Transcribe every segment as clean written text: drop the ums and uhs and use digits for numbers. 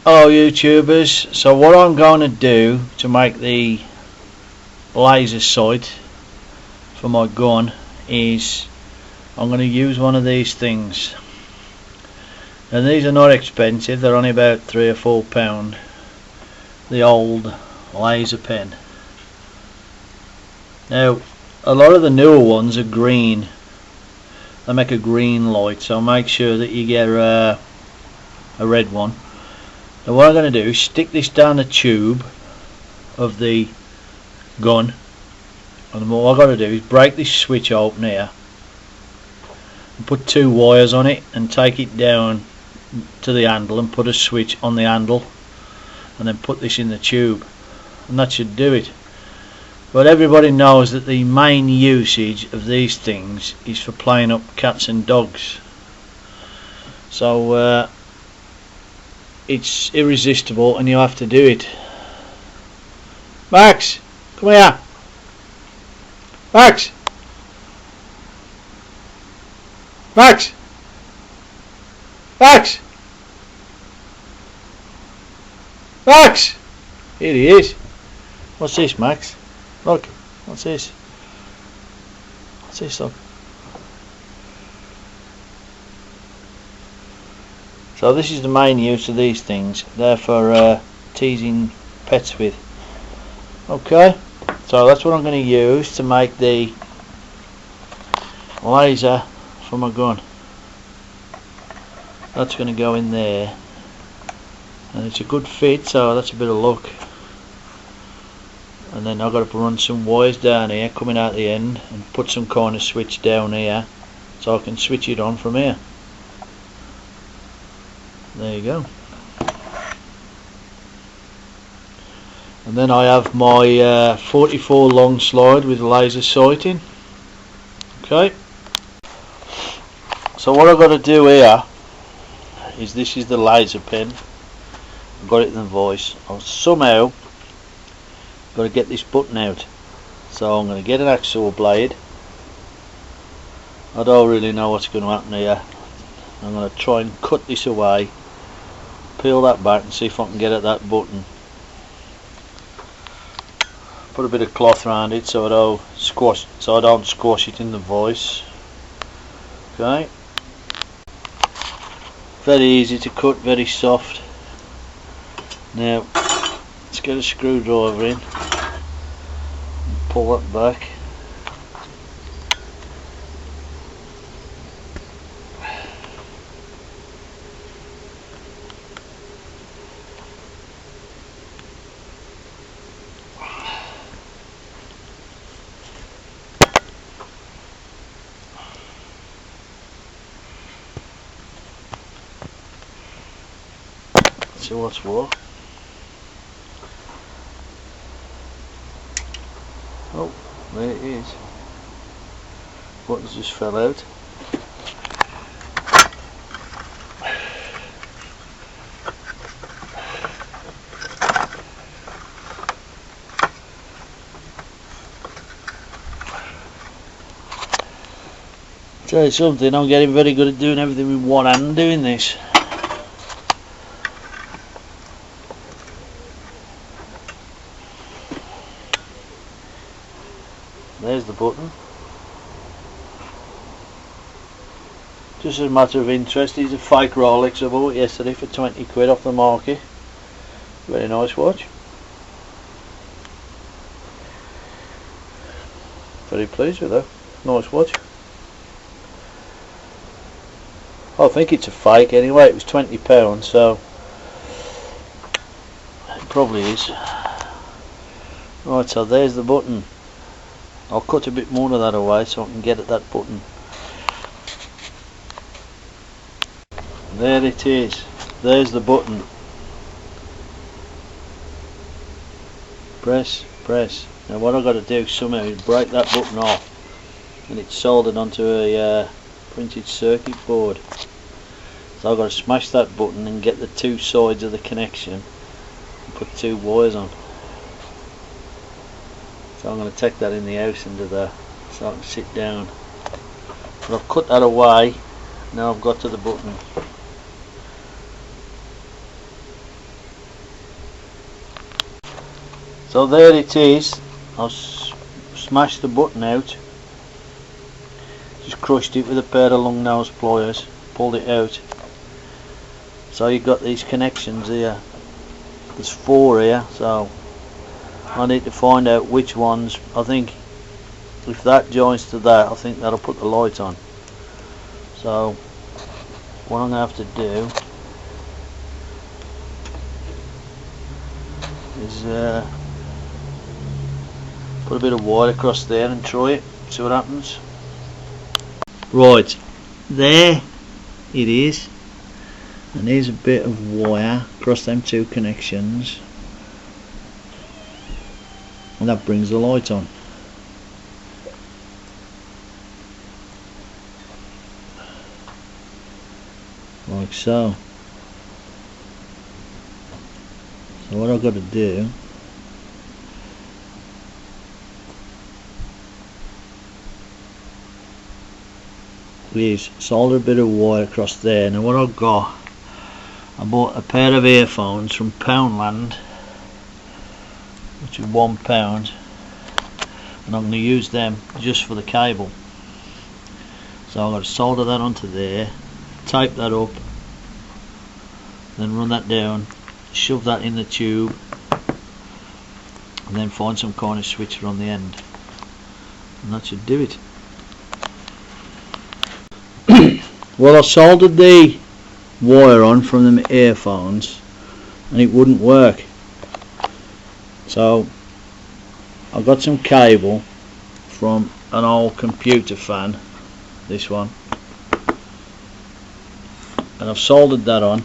Hello YouTubers, so what I'm going to do to make the laser sight for my gun is I'm going to use one of these things, and these are not expensive, they're only about £3 or £4, the old laser pen. Now a lot of the newer ones are green, they make a green light, so make sure that you get a red one. And what I'm going to do is stick this down the tube of the gun, and what I've got to do is break this switch open here and put 2 wires on it and take it down to the handle and put a switch on the handle and then put this in the tube, and that should do it. But everybody knows that the main usage of these things is for playing up cats and dogs, so it's irresistible and you have to do it. Max, come here. Max! Max! Max! Max! Here he is. What's this, Max? Look, what's this? What's this, look? So this is the main use of these things. They're for teasing pets with. Okay, so that's what I'm going to use to make the laser for my gun. That's going to go in there, and it's a good fit, so that's a bit of luck. And then I've got to run some wires down here coming out the end and put some kind of switch down here so I can switch it on from here. There you go. And then I have my 44 long slide with laser sighting. Okay, so what I've got to do here is, this is the laser pen, I've got it in the voice. I've somehow got to get this button out, so I'm going to get an hacksaw blade. I don't really know what's going to happen here. I'm going to try and cut this away, peel that back and see if I can get at that button. Put a bit of cloth around it so I don't squash it in the voice. Okay, very easy to cut, very soft. Now let's get a screwdriver in and pull that back. See what's what. Oh, there it is. Buttons just fell out. Tell you something, I'm getting very good at doing everything with one hand doing this. There's the button. Just as a matter of interest, these are fake Rolex I bought yesterday for 20 quid off the market. Very nice watch. Very pleased with that. Nice watch. I think it's a fake anyway, it was £20, so it probably is. Right, so there's the button. I'll cut a bit more of that away so I can get at that button. There it is. There's the button. Press, press. Now what I've got to do somehow is break that button off, and it's soldered onto a printed circuit board. So I've got to smash that button and get the 2 sides of the connection and put 2 wires on. So I'm going to take that in the house into there so I can sit down. But I've cut that away, now I've got to the button. So there it is. I've smashed the button out, just crushed it with a pair of long nose pliers, pulled it out. So you've got these connections here. There's 4 here, so I need to find out which ones. I think if that joins to that, I think that'll put the light on. So what I'm going to have to do is put a bit of wire across there and try it, see what happens. Right, there it is, and here's a bit of wire across them 2 connections, and that brings the light on. Like so. So what I've got to do is solder a bit of wire across there. Now what I've got, I bought a pair of earphones from Poundland, which is £1, and I'm going to use them just for the cable. So I've got to solder that onto there, tape that up, then run that down, shove that in the tube, and then find some kind of switcher on the end, and that should do it. Well, I soldered the wire on from them earphones and it wouldn't work, so I got some cable from an old computer fan, this one, and I've soldered that on,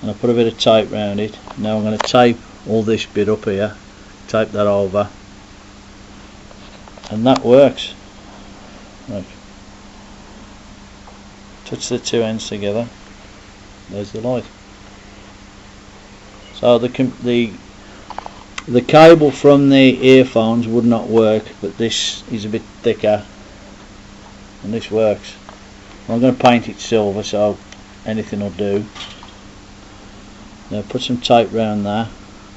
and I put a bit of tape around it. Now I'm going to tape all this bit up here, tape that over, and that works. Right. Touch the 2 ends together, there's the light. So the cable from the earphones would not work, but this is a bit thicker and this works. I'm going to paint it silver so anything will do. Now put some tape around there,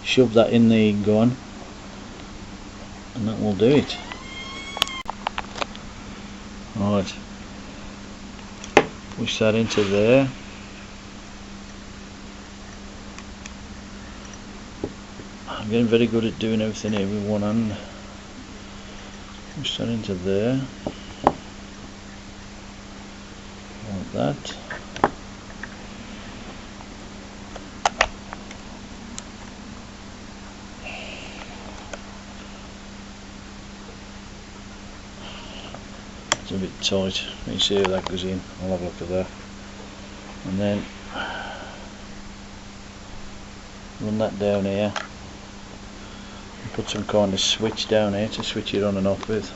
shove that in the gun, and that will do it. Right, push that into there. I'm getting very good at doing everything here with one hand. Push that into there, like that. It's a bit tight. You see how that goes in. I'll have a look at that. And then run that down here. And put some kind of switch down here to switch it on and off with.